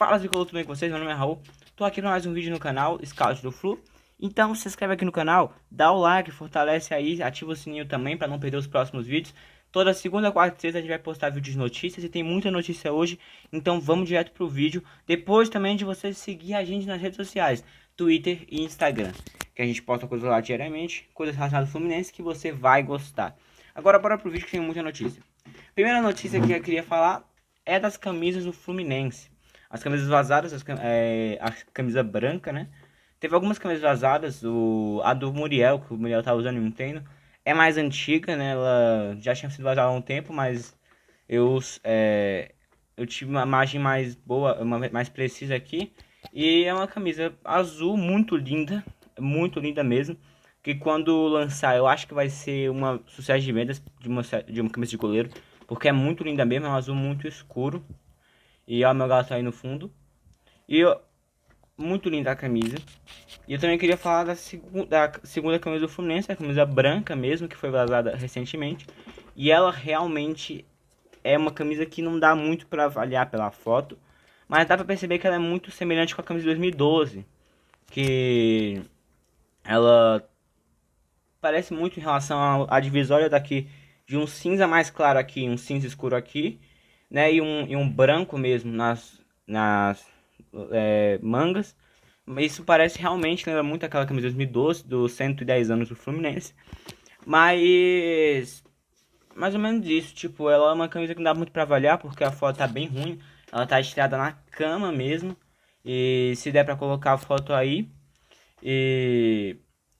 Fala, Zico, tudo bem com vocês? Meu nome é Raul. Tô aqui para mais um vídeo no canal Scout do Flu. Então se inscreve aqui no canal, dá o like, fortalece aí, ativa o sininho também para não perder os próximos vídeos. Toda segunda, quarta e sexta a gente vai postar vídeos de notícias e tem muita notícia hoje. Então vamos direto pro vídeo. Depois também de você seguir a gente nas redes sociais, Twitter e Instagram, que a gente posta coisas lá diariamente, coisas relacionadas ao Fluminense que você vai gostar. Agora bora pro vídeo que tem muita notícia. Primeira notícia que eu queria falar é das camisas do Fluminense. As camisas vazadas, a camisa branca, né? Teve algumas camisas vazadas, a do Muriel, que o Muriel tá usando em um treino, é mais antiga, né? Ela já tinha sido vazada há um tempo, mas eu, eu tive uma imagem mais boa, mais precisa aqui. E é uma camisa azul muito linda mesmo. Que quando lançar, eu acho que vai ser uma sucesso de vendas de uma camisa de goleiro. Porque é muito linda mesmo, é um azul muito escuro. E ó, meu gato aí no fundo. E ó, muito linda a camisa. E eu também queria falar da segunda camisa do Fluminense, a camisa branca mesmo, que foi vazada recentemente. E ela realmente é uma camisa que não dá muito pra avaliar pela foto. Mas dá pra perceber que ela é muito semelhante com a camisa de 2012. Que ela parece muito em relação à divisória daqui. De um cinza mais claro aqui, um cinza escuro aqui, né? E um branco mesmo nas mangas. Isso parece realmente, lembra muito aquela camisa de 2012, dos 110 anos do Fluminense. Mas mais ou menos isso, tipo, ela é uma camisa que não dá muito pra avaliar, porque a foto tá bem ruim. Ela tá estirada na cama mesmo. E se der pra colocar a foto aí. E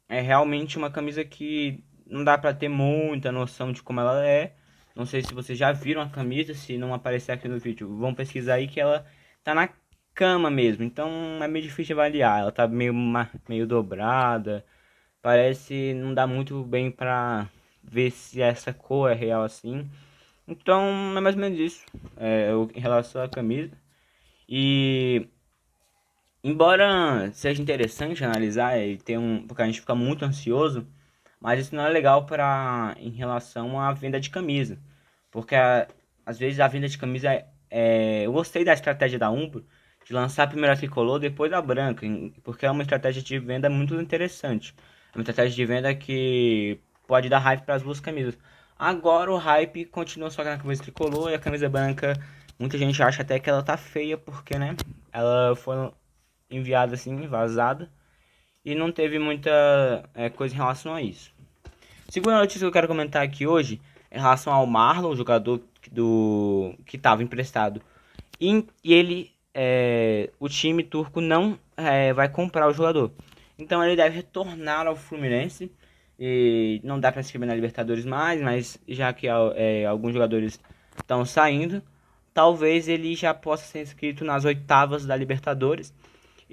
é realmente uma camisa que não dá pra ter muita noção de como ela é. Não sei se vocês já viram a camisa, se não aparecer aqui no vídeo, vão pesquisar aí que ela tá na cama mesmo. Então é meio difícil de avaliar. Ela tá meio dobrada. Parece não dá muito bem pra ver se essa cor é real assim. Então é mais ou menos isso em relação à camisa. E embora seja interessante analisar e ter porque a gente fica muito ansioso, mas isso não é legal para em relação à venda de camisa, porque às vezes a venda de camisa eu gostei da estratégia da Umbro de lançar primeiro a tricolor, depois a branca, porque é uma estratégia de venda muito interessante, é uma estratégia de venda que pode dar hype para as duas camisas. Agora o hype continua só na camisa tricolor e a camisa branca, muita gente acha até que ela tá feia, porque né, ela foi enviada assim, vazada. E não teve muita coisa em relação a isso. Segunda notícia que eu quero comentar aqui hoje é em relação ao Marlon, o jogador que estava emprestado. E ele, o time turco não vai comprar o jogador. Então ele deve retornar ao Fluminense. E não dá para se inscrever na Libertadores mais, mas já que alguns jogadores estão saindo, talvez ele já possa ser inscrito nas oitavas da Libertadores.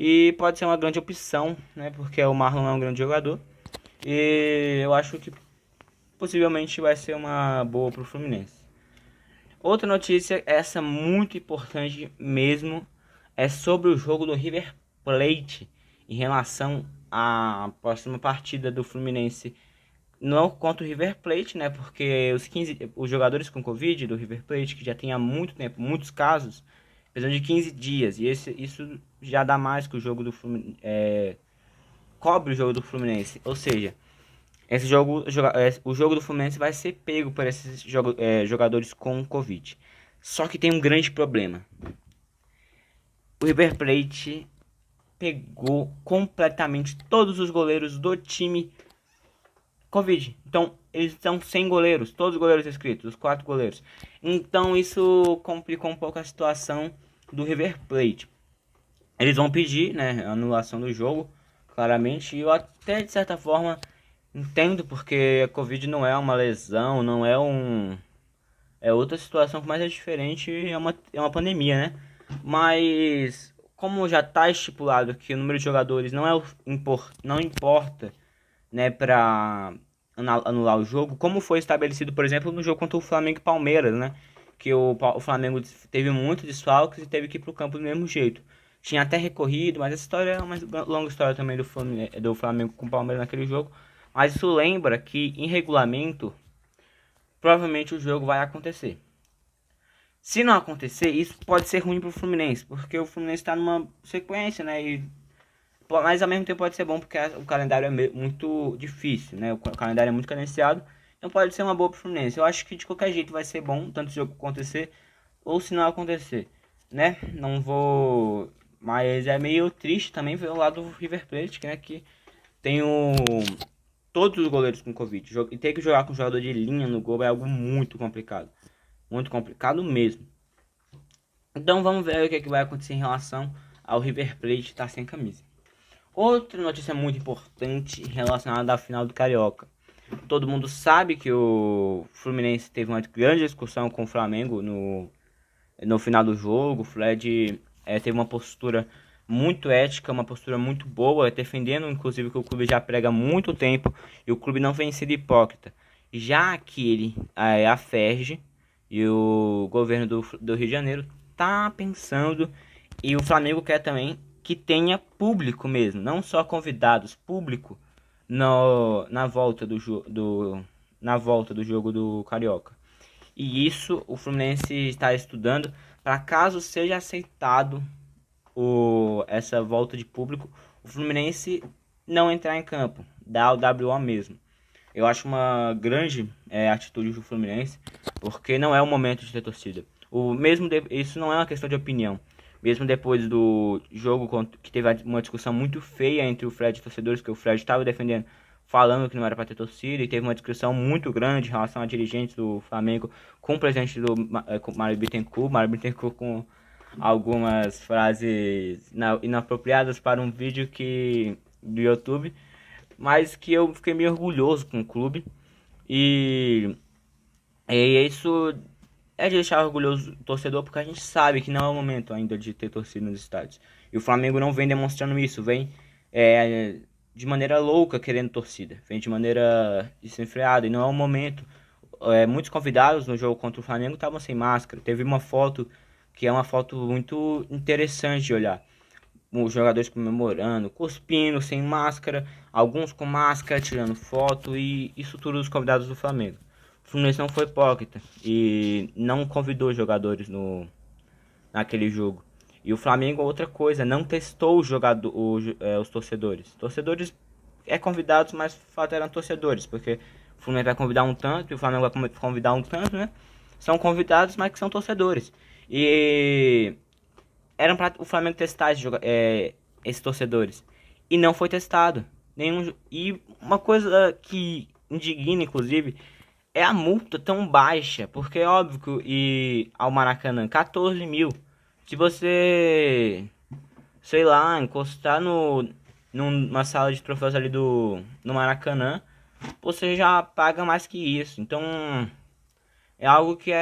E pode ser uma grande opção, né? Porque o Marlon é um grande jogador. E eu acho que possivelmente vai ser uma boa pro Fluminense. Outra notícia, essa muito importante mesmo, é sobre o jogo do River Plate em relação à próxima partida do Fluminense. Não contra o River Plate, né? Porque os jogadores com Covid do River Plate, que já tem há muito tempo, muitos casos, precisam de 15 dias. E isso já dá mais que o jogo do Fluminense. Cobre o jogo do Fluminense. Ou seja, o jogo do Fluminense vai ser pego por esses jogadores com Covid. Só que tem um grande problema. O River Plate pegou completamente todos os goleiros do time Covid. Então, eles estão sem goleiros, todos os goleiros inscritos, os 4 goleiros. Então, isso complicou um pouco a situação do River Plate. Eles vão pedir, né, a anulação do jogo, claramente. E eu até, de certa forma, entendo, porque a Covid não é uma lesão, não é é outra situação, mas é diferente, é uma pandemia, né? Mas, como já está estipulado que o número de jogadores não importa, né, para anular o jogo, como foi estabelecido, por exemplo, no jogo contra o Flamengo e Palmeiras, né? Que o Flamengo teve muito desfalques e teve que ir pro campo do mesmo jeito. Tinha até recorrido, mas essa história é uma longa história também do Flamengo com o Palmeiras naquele jogo. Mas isso lembra que em regulamento, provavelmente o jogo vai acontecer. Se não acontecer, isso pode ser ruim pro Fluminense, porque o Fluminense tá numa sequência, né? Mas ao mesmo tempo pode ser bom porque o calendário é muito difícil, né? O calendário é muito cadenciado, então pode ser uma boa pro Fluminense. Eu acho que de qualquer jeito vai ser bom, tanto se o jogo acontecer ou se não acontecer, né? Não vou. Mas é meio triste também ver o lado do River Plate, né? Que tem todos os goleiros com Covid. E ter que jogar com um jogador de linha no gol é algo muito complicado. Muito complicado mesmo. Então vamos ver o que, é que vai acontecer em relação ao River Plate estar sem camisa. Outra notícia muito importante relacionada à final do Carioca. Todo mundo sabe que o Fluminense teve uma grande discussão com o Flamengo no final do jogo. O Fred teve uma postura muito ética, uma postura muito boa, defendendo inclusive que o clube já prega há muito tempo e o clube não vem sendo hipócrita. Já que ele, a FERJ e o governo do Rio de Janeiro tá pensando e o Flamengo quer também que tenha público mesmo, não só convidados, público no, na volta na volta do jogo do Carioca. E isso o Fluminense está estudando para caso seja aceitado essa volta de público, o Fluminense não entrar em campo, dar o WO mesmo. Eu acho uma grande atitude do Fluminense, porque não é o momento de ter torcida. Isso não é uma questão de opinião. Mesmo depois do jogo que teve uma discussão muito feia entre o Fred e os torcedores, que o Fred estava defendendo, falando que não era para ter torcida, e teve uma discussão muito grande em relação a dirigentes do Flamengo com o presidente do Mário Bittencourt com algumas frases inapropriadas para um vídeo do YouTube, mas que eu fiquei meio orgulhoso com o clube. E, e isso é de deixar orgulhoso o torcedor, porque a gente sabe que não é o momento ainda de ter torcida nos estádios. E o Flamengo não vem demonstrando isso, vem de maneira louca querendo torcida, vem de maneira desenfreada, e não é o momento. Muitos convidados no jogo contra o Flamengo estavam sem máscara. Teve uma foto que é uma foto muito interessante de olhar. Os jogadores comemorando, cuspindo, sem máscara, alguns com máscara, tirando foto, e isso tudo dos convidados do Flamengo. O Fluminense não foi hipócrita e não convidou os jogadores naquele jogo. E o Flamengo, outra coisa, não testou os torcedores. Torcedores convidados, mas de fato eram torcedores, porque o Fluminense vai convidar um tanto e o Flamengo vai convidar um tanto, né? São convidados, mas que são torcedores. E eram para o Flamengo testar esses torcedores. E não foi testado. E uma coisa que indigna, inclusive, é a multa tão baixa. Porque é óbvio que ao Maracanã, 14 mil. Se você, sei lá, encostar numa sala de troféus ali no Maracanã, você já paga mais que isso. Então, é algo que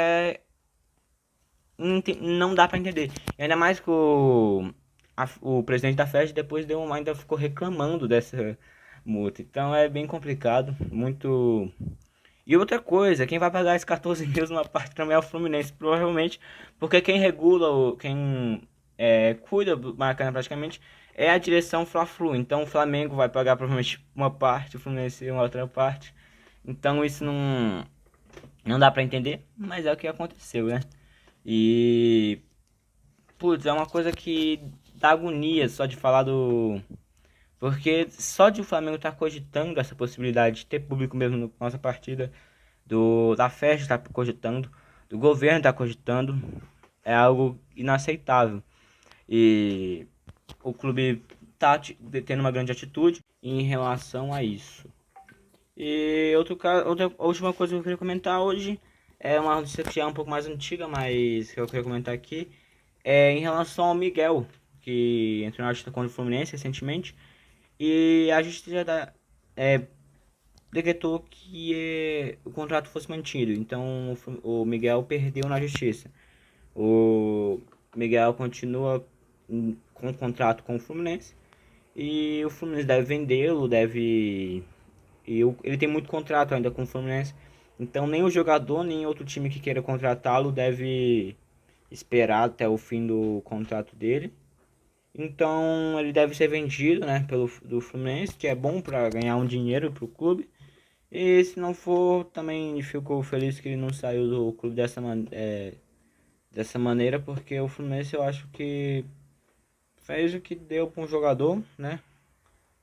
não dá pra entender. E ainda mais que o presidente da FED depois ainda ficou reclamando dessa multa. Então é bem complicado, muito. E outra coisa, quem vai pagar esses 14 mil numa parte também é o Fluminense, provavelmente, porque quem regula, quem cuida do Maracanã praticamente é a direção Fla-Flu. Então o Flamengo vai pagar provavelmente uma parte, o Fluminense uma outra parte. Então isso não dá pra entender, mas é o que aconteceu, né? E, putz, é uma coisa que dá agonia só de falar do. Porque só de o Flamengo estar cogitando essa possibilidade de ter público mesmo na nossa partida, da festa estar cogitando, do governo estar cogitando, é algo inaceitável. E o clube está tendo uma grande atitude em relação a isso. E outra última coisa que eu queria comentar hoje é uma notícia que já é um pouco mais antiga, mas que eu queria comentar aqui. É em relação ao Miguel, que entrou na justiça contra o Fluminense recentemente. E a justiça decretou que o contrato fosse mantido. Então o Miguel perdeu na justiça. O Miguel continua com o contrato com o Fluminense. E o Fluminense deve vendê-lo, ele tem muito contrato ainda com o Fluminense. Então nem o jogador, nem outro time que queira contratá-lo deve esperar até o fim do contrato dele. Então ele deve ser vendido, né, do Fluminense, que é bom para ganhar um dinheiro para o clube. E se não for, também fico feliz que ele não saiu do clube dessa maneira, porque o Fluminense eu acho que fez o que deu para um jogador, né?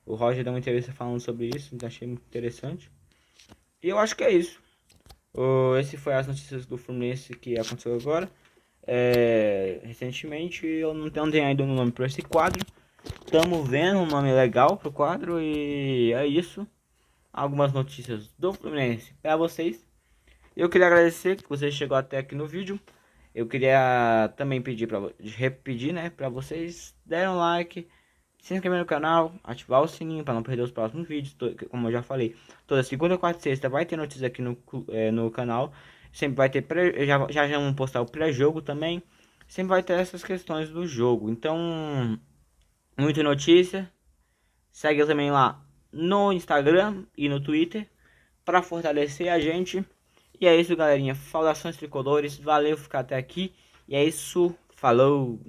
O Roger deu uma entrevista falando sobre isso, então achei muito interessante. E eu acho que é isso. Esse foi as notícias do Fluminense que aconteceu agora. Recentemente eu não tenho ainda um nome para esse quadro. Estamos vendo um nome legal pro quadro e é isso. Algumas notícias do Fluminense para vocês. Eu queria agradecer que você chegou até aqui no vídeo. Eu queria também repetir, né, para vocês darem um like, se inscrever no canal, ativar o sininho para não perder os próximos vídeos. Como eu já falei, toda segunda, quarta e sexta vai ter notícias aqui no canal. Sempre vai ter já vamos postar o pré-jogo também. Sempre vai ter essas questões do jogo. Então, muita notícia. Segue também lá no Instagram e no Twitter para fortalecer a gente. E é isso, galerinha. Saudações tricolores. Valeu ficar até aqui. E é isso. Falou!